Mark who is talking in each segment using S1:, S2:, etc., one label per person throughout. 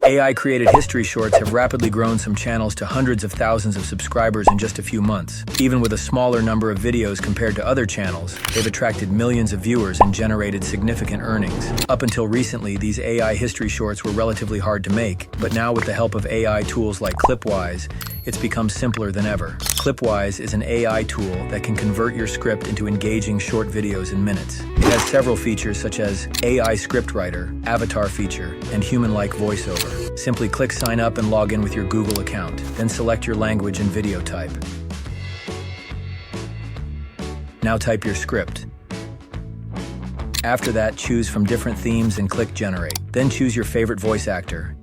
S1: AI-created history shorts have rapidly grown some channels to hundreds of thousands of subscribers in just a few months. Even with a smaller number of videos compared to other channels, they've attracted millions of viewers and generated significant earnings. Up until recently, these AI history shorts were relatively hard to make, but now with the help of AI tools like Clipwise, it's become simpler than ever. Clipwise is an AI tool that can convert your script into engaging short videos in minutes. It has several features such as AI scriptwriter, avatar feature, and human-like voiceover. Simply click sign up and log in with your Google account, then select your language and video type. Now type your script. After that, choose from different themes and click generate. Then choose your favorite voice actor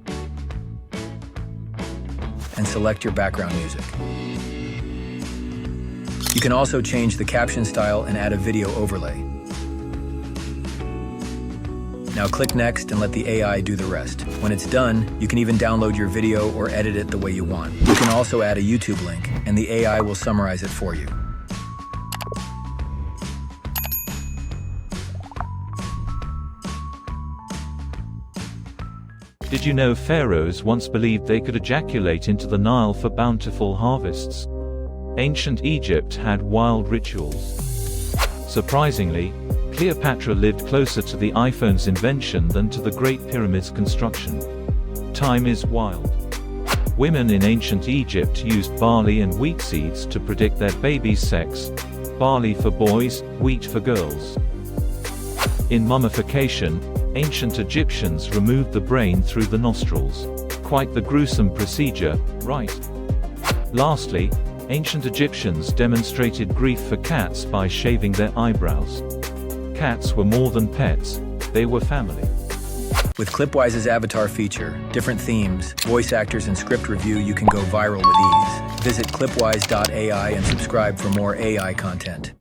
S1: and select your background music. You can also change the caption style and add a video overlay. Now click next and let the AI do the rest. When it's done, you can even download your video or edit it the way you want. You can also add a YouTube link, and the AI will summarize it for you.
S2: Did you know pharaohs once believed they could ejaculate into the Nile for bountiful harvests? Ancient Egypt had wild rituals. Surprisingly, Cleopatra lived closer to the iPhone's invention than to the Great Pyramid's construction. Time is wild. Women in ancient Egypt used barley and wheat seeds to predict their baby's sex. Barley for boys, wheat for girls. In mummification, ancient Egyptians removed the brain through the nostrils. Quite the gruesome procedure, right? Lastly, ancient Egyptians demonstrated grief for cats by shaving their eyebrows. Cats were more than pets, they were family.
S1: With Clipwise's avatar feature, different themes, voice actors, and script review, you can go viral with ease. Visit clipwise.ai and subscribe for more AI content.